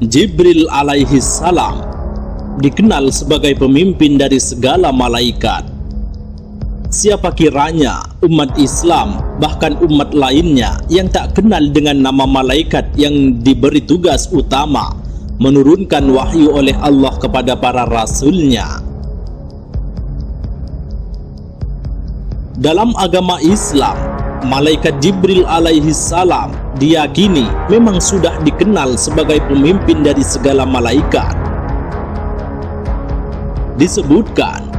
Jibril alaihi salam dikenal sebagai pemimpin dari segala malaikat. Siapa kiranya umat Islam, bahkan umat lainnya yang tak kenal dengan nama malaikat yang diberi tugas utama menurunkan wahyu oleh Allah kepada para rasulnya. Dalam agama Islam, malaikat Jibril alaihi salam diyakini memang sudah dikenal sebagai pemimpin dari segala malaikat. Disebutkan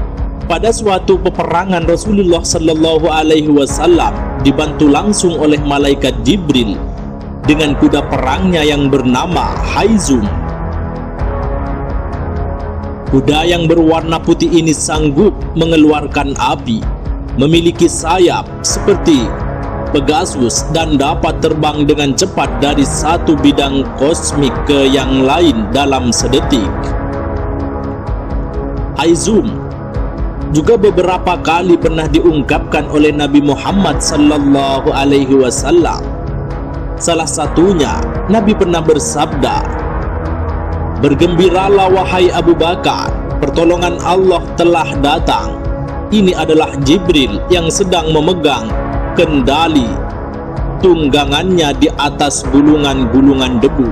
pada suatu peperangan Rasulullah Sallallahu Alaihi Wasallam dibantu langsung oleh malaikat Jibril dengan kuda perangnya yang bernama Haizum. Kuda yang berwarna putih ini sanggup mengeluarkan api, memiliki sayap seperti Pegasus dan dapat terbang dengan cepat dari satu bidang kosmik ke yang lain dalam sedetik. Haizum juga beberapa kali pernah diungkapkan oleh Nabi Muhammad Sallallahu Alaihi Wasallam. Salah satunya, Nabi pernah bersabda, "Bergembiralah wahai Abu Bakar, pertolongan Allah telah datang. Ini adalah Jibril yang sedang memegang kendali tunggangannya di atas gulungan-gulungan debu."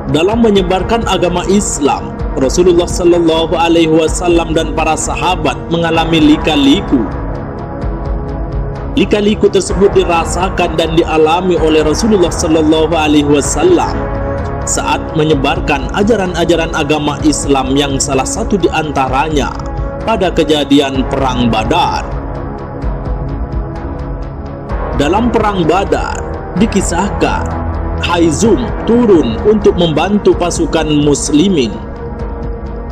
Dalam menyebarkan agama Islam, Rasulullah Sallallahu Alaihi Wasallam dan para sahabat mengalami lika-liku. Lika-liku tersebut dirasakan dan dialami oleh Rasulullah Sallallahu Alaihi Wasallam saat menyebarkan ajaran-ajaran agama Islam, yang salah satu di antaranya pada kejadian Perang Badar. Dalam Perang Badar dikisahkan Haizum turun untuk membantu pasukan muslimin.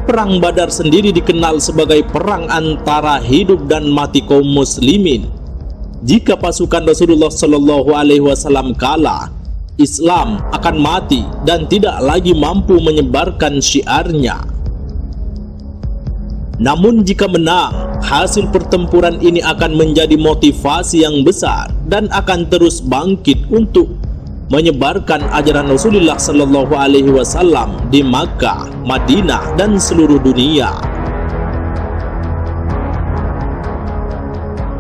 Perang Badar sendiri dikenal sebagai perang antara hidup dan mati kaum muslimin. Jika pasukan Rasulullah Shallallahu Alaihi Wasallam kalah, Islam akan mati dan tidak lagi mampu menyebarkan syiarnya. Namun jika menang, hasil pertempuran ini akan menjadi motivasi yang besar dan akan terus bangkit untuk menyebarkan ajaran Rasulullah Sallallahu Alaihi Wasallam di Makkah, Madinah, dan seluruh dunia.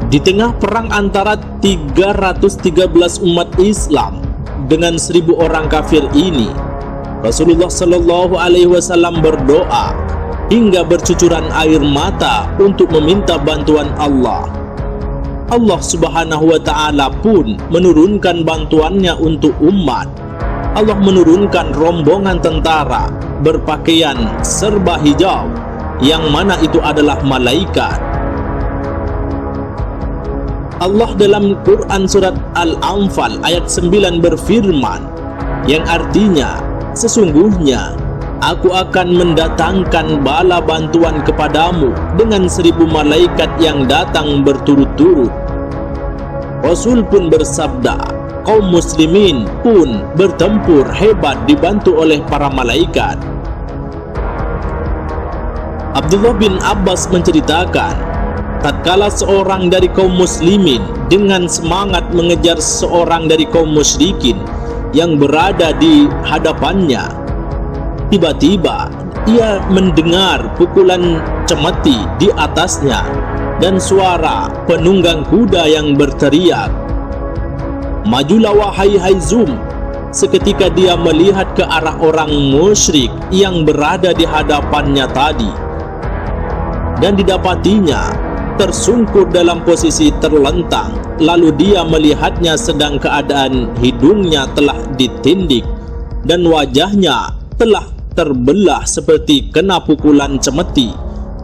Di tengah perang antara 313 umat Islam dengan 1000 orang kafir ini, Rasulullah Sallallahu Alaihi Wasallam berdoa hingga bercucuran air mata untuk meminta bantuan Allah. Allah Subhanahu wa Ta'ala pun menurunkan bantuannya untuk umat. Allah menurunkan rombongan tentara berpakaian serba hijau, yang mana itu adalah malaikat. Allah dalam Quran surat Al-Anfal ayat 9 berfirman, yang artinya, sesungguhnya Aku akan mendatangkan bala bantuan kepadamu dengan 1000 malaikat yang datang berturut-turut. Rasul pun bersabda, kaum muslimin pun bertempur hebat dibantu oleh para malaikat. Abdullah bin Abbas menceritakan, tatkala seorang dari kaum muslimin dengan semangat mengejar seorang dari kaum musyrikin yang berada di hadapannya, tiba-tiba ia mendengar pukulan cemeti di atasnya dan suara penunggang kuda yang berteriak, "Majulah wahai Haizum!" Seketika dia melihat ke arah orang musyrik yang berada di hadapannya tadi, dan didapatinya tersungkur dalam posisi terlentang. Lalu dia melihatnya sedang keadaan hidungnya telah ditindik dan wajahnya telah terbelah seperti kena pukulan cemeti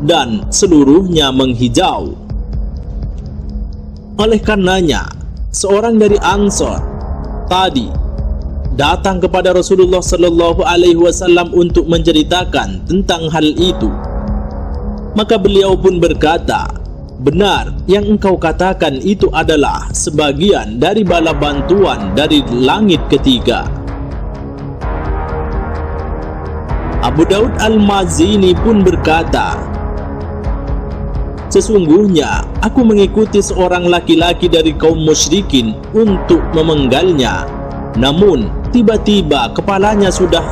dan seluruhnya menghijau. Oleh karenanya, seorang dari Ansor tadi datang kepada Rasulullah Shallallahu Alaihi Wasallam untuk menceritakan tentang hal itu. Maka beliau pun berkata, "Benar, yang engkau katakan itu adalah sebagian dari bala bantuan dari langit ketiga." Abu Daud Al-Mazini pun berkata, "Sesungguhnya aku mengikuti seorang laki-laki dari kaum musyrikin untuk memenggalnya. Namun tiba-tiba kepalanya sudah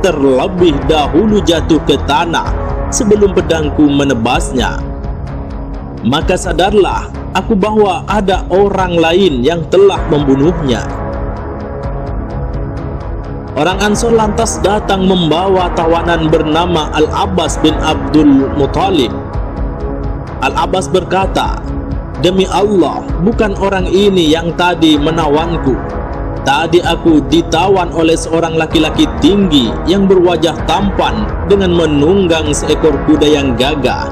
terlebih dahulu jatuh ke tanah sebelum pedangku menebasnya. Maka sadarlah aku bahwa ada orang lain yang telah membunuhnya. Orang Ansor lantas datang membawa tawanan bernama Al-Abbas bin Abdul Muthalib. Al-Abbas berkata, "Demi Allah, bukan orang ini yang tadi menawanku. Tadi aku ditawan oleh seorang laki-laki tinggi yang berwajah tampan dengan menunggang seekor kuda yang gagah.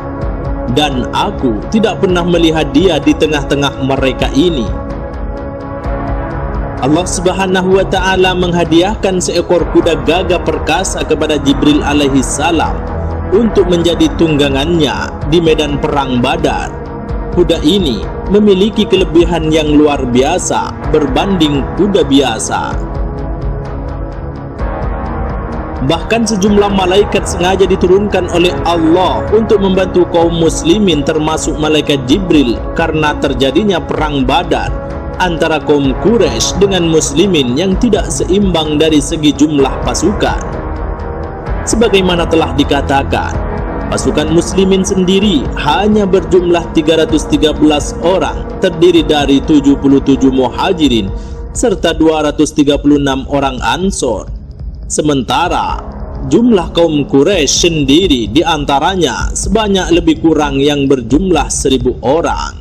Dan aku tidak pernah melihat dia di tengah-tengah mereka ini." Allah Subhanahu wa Ta'ala menghadiahkan seekor kuda gagah perkasa kepada Jibril alaihi salam untuk menjadi tunggangannya di medan perang Badar. Kuda ini memiliki kelebihan yang luar biasa berbanding kuda biasa. Bahkan sejumlah malaikat sengaja diturunkan oleh Allah untuk membantu kaum muslimin termasuk malaikat Jibril karena terjadinya perang Badar antara kaum Quraisy dengan muslimin yang tidak seimbang dari segi jumlah pasukan. Sebagaimana telah dikatakan, pasukan muslimin sendiri hanya berjumlah 313 orang, terdiri dari 77 muhajirin serta 236 orang Ansor. Sementara jumlah kaum Quraisy sendiri diantaranya sebanyak lebih kurang yang berjumlah 1000 orang.